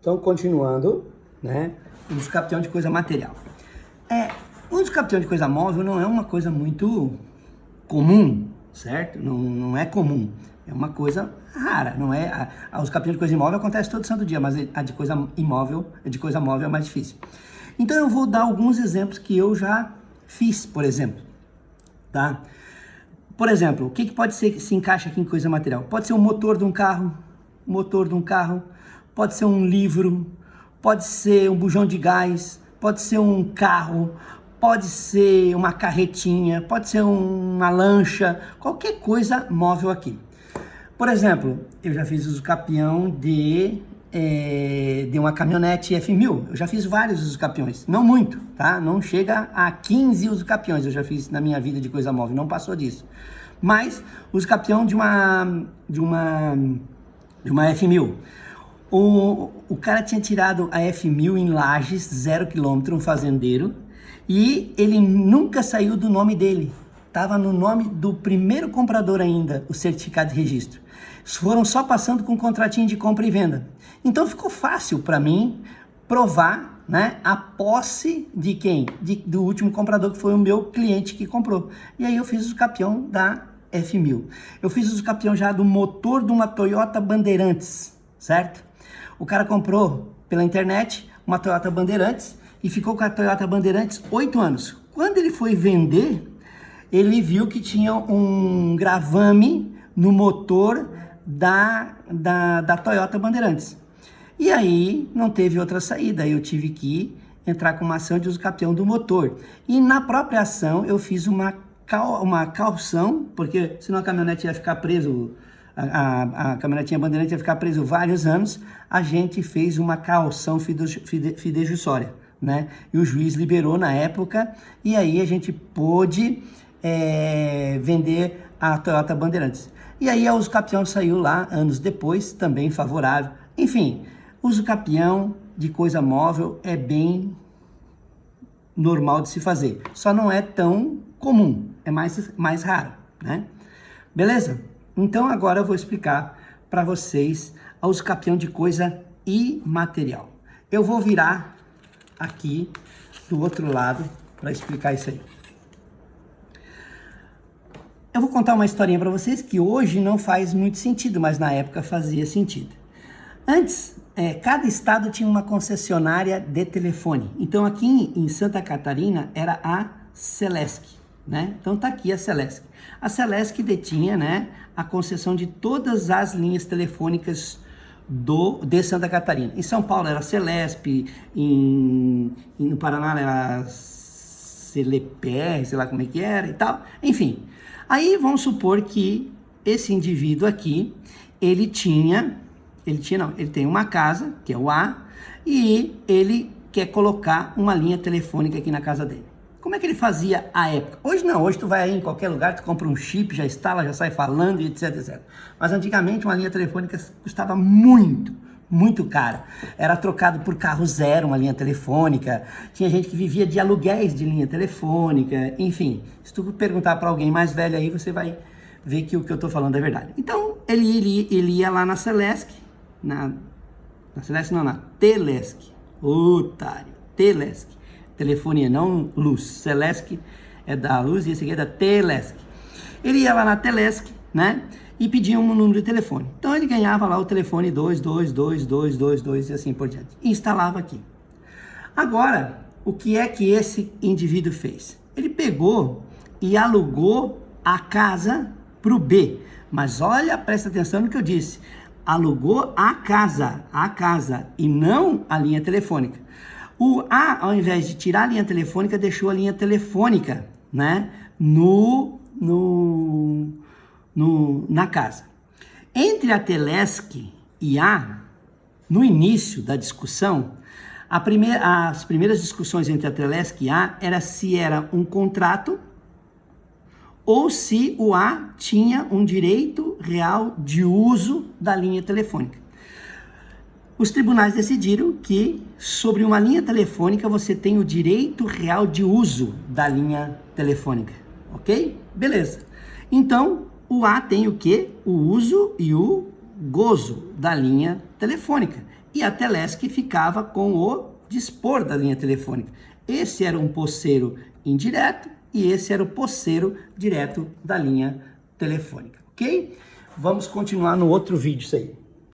Então, continuando, né? Uso capião de coisa material. Uso capião de coisa móvel não é uma coisa muito comum, certo? Não é comum. É uma coisa rara, não é? Os capiões de coisa imóvel acontece todo santo dia, mas a de coisa imóvel, de coisa móvel é mais difícil. Então eu vou dar alguns exemplos que eu já fiz, por exemplo, tá? Por exemplo, o que pode ser que se encaixa aqui em coisa material? Pode ser o motor de um carro, pode ser um livro, pode ser um bujão de gás, pode ser um carro, pode ser uma carretinha, pode ser uma lancha, qualquer coisa móvel aqui. Por exemplo, eu já fiz uso capião de uma caminhonete F1000. Eu já fiz vários uso capiões, não muito, tá? Não chega a 15 uso capiões eu já fiz na minha vida de coisa móvel, não passou disso. Mas uso capião de uma F1000. O cara tinha tirado a F1000 em Lages, 0 km, um fazendeiro, e ele nunca saiu do nome dele. Estava no nome do primeiro comprador ainda, o certificado de registro. Foram só passando com um contratinho de compra e venda. Então ficou fácil para mim provar, né, a posse de quem? Do último comprador, que foi o meu cliente que comprou. E aí eu fiz o capião da F1000. Eu fiz o capião já do motor de uma Toyota Bandeirantes, certo? O cara comprou pela internet uma Toyota Bandeirantes e ficou com a Toyota Bandeirantes 8 anos. Quando ele foi vender, ele viu que tinha um gravame no motor da Toyota Bandeirantes. E aí não teve outra saída, eu tive que entrar com uma ação de uso capião do motor. E na própria ação eu fiz uma calção, porque senão a caminhonete ia ficar preso, a caminhonetinha Bandeirante ia ficar preso vários anos. A gente fez uma calção fidejussória, né? E o juiz liberou na época, e aí a gente pôde vender a Toyota Bandeirantes. E aí o uso capião saiu lá anos depois, também favorável. Enfim, uso capião de coisa móvel é bem normal de se fazer. Só não é tão comum, é mais raro, né? Beleza? Então agora eu vou explicar para vocês o uso capião de coisa imaterial. Eu vou virar aqui do outro lado para explicar isso aí. Eu vou contar uma historinha para vocês que hoje não faz muito sentido, mas na época fazia sentido. Antes, cada estado tinha uma concessionária de telefone. Então aqui em Santa Catarina era a Celesc, né? Então tá aqui a Celesc. A Celesc detinha, né, a concessão de todas as linhas telefônicas de Santa Catarina. Em São Paulo era a Celesp, no Paraná era a CLPR, sei lá como é que era e tal. Enfim, aí vamos supor que esse indivíduo aqui, ele tem uma casa, que é o A, e ele quer colocar uma linha telefônica aqui na casa dele. Como é que ele fazia à época? Hoje não, hoje tu vai aí em qualquer lugar, tu compra um chip, já instala, já sai falando e etc, etc. Mas antigamente uma linha telefônica custava muito, muito cara. Era trocado por carro zero uma linha telefônica, tinha gente que vivia de aluguéis de linha telefônica, enfim. Se tu perguntar para alguém mais velho aí, você vai ver que o que eu tô falando é verdade. Então, ele ia lá na Celesc, na Telesc, otário, Telesc. Telefonia, não luz. Celesc é da luz e esse aqui é da Telesc. Ele ia lá na Telesc, né? E pedia um número de telefone. Então ele ganhava lá o telefone 2222222 e assim por diante. E instalava aqui. Agora, o que é que esse indivíduo fez? Ele pegou e alugou a casa para o B. Mas olha, presta atenção no que eu disse. Alugou a casa e não a linha telefônica. O A, ao invés de tirar a linha telefônica, deixou a linha telefônica, né, na casa. Entre a Telesc e A, no início da discussão, as primeiras discussões entre a Telesc e A era se era um contrato ou se o A tinha um direito real de uso da linha telefônica. Os tribunais decidiram que, sobre uma linha telefônica, você tem o direito real de uso da linha telefônica, ok? Beleza. Então, o A tem o quê? O uso e o gozo da linha telefônica e a Telesc ficava com o dispor da linha telefônica. Esse era um posseiro indireto e esse era o posseiro direto da linha telefônica, ok? Vamos continuar no outro vídeo isso aí.